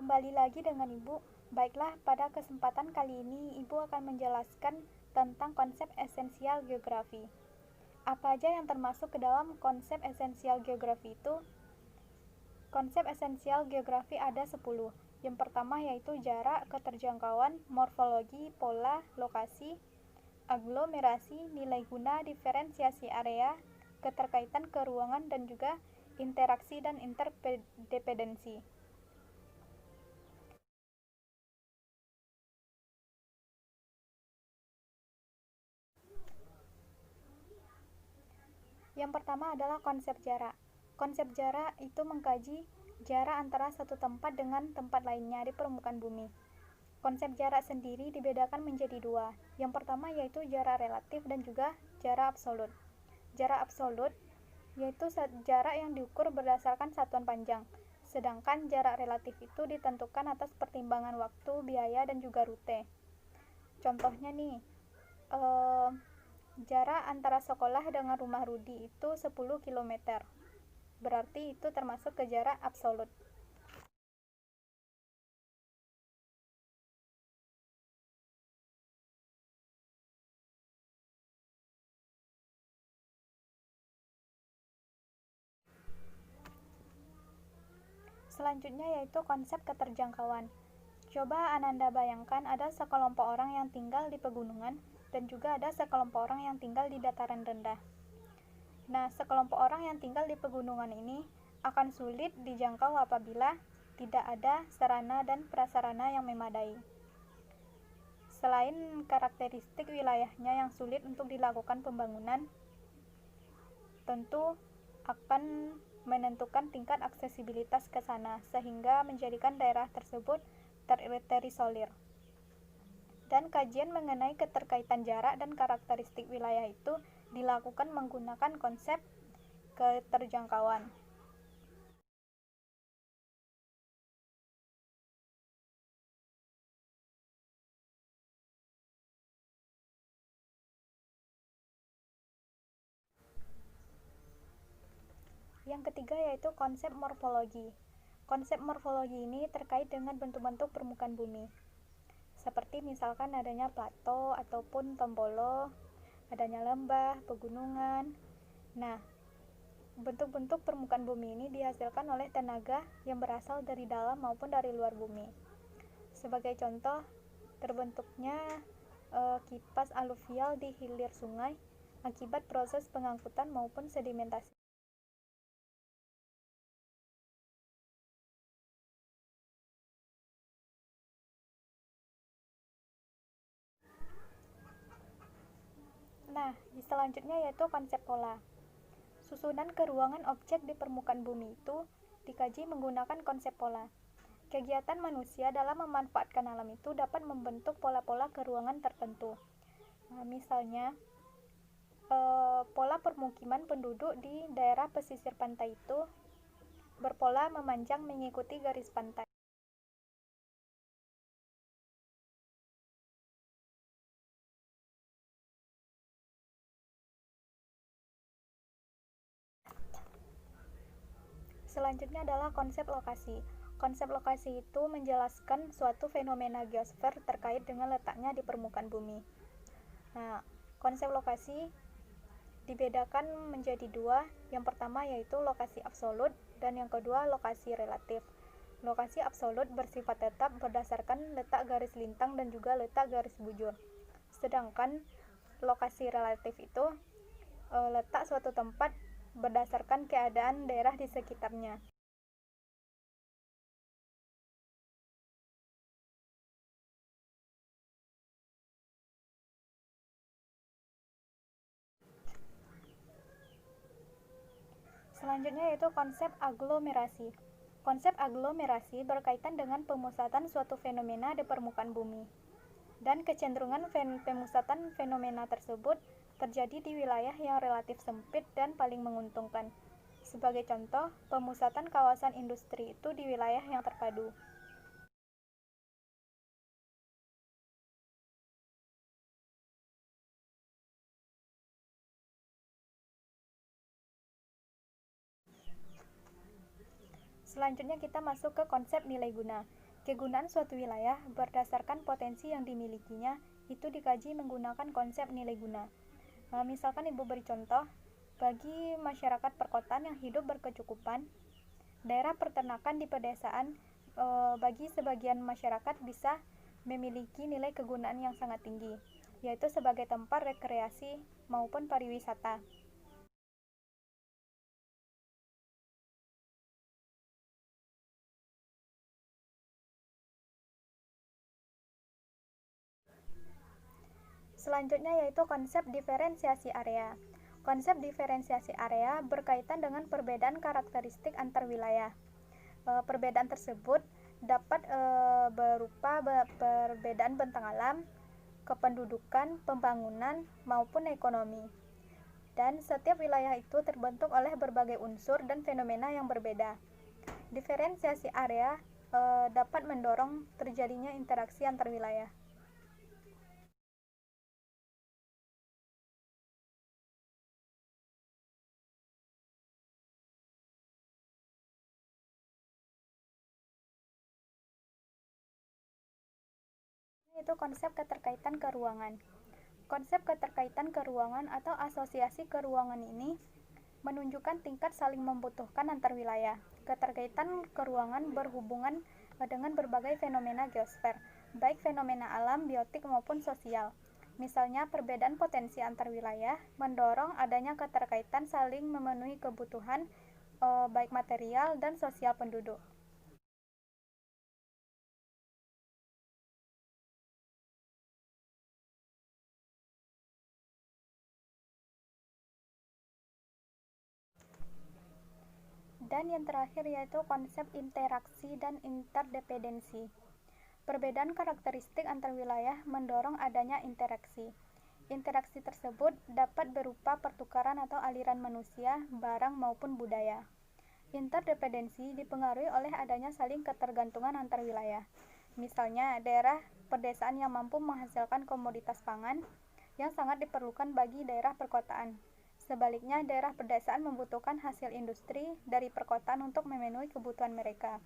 Kembali lagi dengan Ibu. Baiklah, pada kesempatan kali ini Ibu akan menjelaskan tentang konsep esensial geografi. Apa aja yang termasuk ke dalam konsep esensial geografi itu? Konsep esensial geografi ada 10. Yang pertama yaitu jarak, keterjangkauan, morfologi, pola, lokasi, aglomerasi, nilai guna, diferensiasi area, keterkaitan keruangan, dan juga interaksi dan interdependensi. Yang pertama adalah konsep jarak. Konsep jarak itu mengkaji jarak antara satu tempat dengan tempat lainnya di permukaan bumi. Konsep jarak sendiri dibedakan menjadi dua. Yang pertama yaitu jarak relatif dan juga jarak absolut. Jarak absolut yaitu jarak yang diukur berdasarkan satuan panjang, sedangkan jarak relatif itu ditentukan atas pertimbangan waktu, biaya, dan juga rute. Contohnya nih, jarak antara sekolah dengan rumah Rudi itu 10 km. Berarti itu termasuk ke jarak absolut. Selanjutnya yaitu konsep keterjangkauan. Coba Ananda bayangkan ada sekelompok orang yang tinggal di pegunungan dan juga ada sekelompok orang yang tinggal di dataran rendah. Nah, sekelompok orang yang tinggal di pegunungan ini akan sulit dijangkau apabila tidak ada sarana dan prasarana yang memadai. Selain karakteristik wilayahnya yang sulit untuk dilakukan pembangunan, tentu akan menentukan tingkat aksesibilitas ke sana, sehingga menjadikan daerah tersebut terisolir. Dan kajian mengenai keterkaitan jarak dan karakteristik wilayah itu dilakukan menggunakan konsep keterjangkauan. Yang ketiga yaitu konsep morfologi. Konsep morfologi ini terkait dengan bentuk-bentuk permukaan bumi. Seperti misalkan adanya plato ataupun tombolo, adanya lembah, pegunungan. Nah, bentuk-bentuk permukaan bumi ini dihasilkan oleh tenaga yang berasal dari dalam maupun dari luar bumi. Sebagai contoh, terbentuknya kipas aluvial di hilir sungai akibat proses pengangkutan maupun sedimentasi. Nah, selanjutnya yaitu konsep pola. Susunan keruangan objek di permukaan bumi itu dikaji menggunakan konsep pola. Kegiatan manusia dalam memanfaatkan alam itu dapat membentuk pola-pola keruangan tertentu. Nah, misalnya, pola permukiman penduduk di daerah pesisir pantai itu berpola memanjang mengikuti garis pantai. Selanjutnya adalah konsep lokasi. Konsep lokasi itu menjelaskan suatu fenomena geosfer terkait dengan letaknya di permukaan bumi. Nah, konsep lokasi dibedakan menjadi dua. Yang pertama yaitu lokasi absolut dan yang kedua lokasi relatif. Lokasi absolut bersifat tetap berdasarkan letak garis lintang dan juga letak garis bujur. Sedangkan lokasi relatif itu letak suatu tempat berdasarkan keadaan daerah di sekitarnya. Selanjutnya yaitu konsep aglomerasi. Konsep aglomerasi berkaitan dengan pemusatan suatu fenomena di permukaan bumi. Dan kecenderungan pemusatan fenomena tersebut terjadi di wilayah yang relatif sempit dan paling menguntungkan. Sebagai contoh, pemusatan kawasan industri itu di wilayah yang terpadu. Selanjutnya kita masuk ke konsep nilai guna. Kegunaan suatu wilayah berdasarkan potensi yang dimilikinya itu dikaji menggunakan konsep nilai guna. Misalkan Ibu beri contoh, bagi masyarakat perkotaan yang hidup berkecukupan, daerah peternakan di pedesaan bagi sebagian masyarakat bisa memiliki nilai kegunaan yang sangat tinggi, yaitu sebagai tempat rekreasi maupun pariwisata. Selanjutnya yaitu konsep diferensiasi area. Konsep diferensiasi area berkaitan dengan perbedaan karakteristik antar wilayah. Perbedaan tersebut dapat berupa perbedaan bentang alam, kependudukan, pembangunan, maupun ekonomi. Dan setiap wilayah itu terbentuk oleh berbagai unsur dan fenomena yang berbeda. Diferensiasi area dapat mendorong terjadinya interaksi antar wilayah. Itu konsep keterkaitan keruangan. Konsep keterkaitan keruangan atau asosiasi keruangan ini menunjukkan tingkat saling membutuhkan antar wilayah. Keterkaitan keruangan berhubungan dengan berbagai fenomena geosfer, baik fenomena alam, biotik maupun sosial. Misalnya, perbedaan potensi antar wilayah mendorong adanya keterkaitan saling memenuhi kebutuhan baik material dan sosial penduduk. Dan yang terakhir yaitu konsep interaksi dan interdependensi. Perbedaan karakteristik antar wilayah mendorong adanya interaksi. Interaksi tersebut dapat berupa pertukaran atau aliran manusia, barang maupun budaya. Interdependensi dipengaruhi oleh adanya saling ketergantungan antar wilayah. Misalnya, daerah pedesaan yang mampu menghasilkan komoditas pangan yang sangat diperlukan bagi daerah perkotaan. Sebaliknya, daerah pedesaan membutuhkan hasil industri dari perkotaan untuk memenuhi kebutuhan mereka.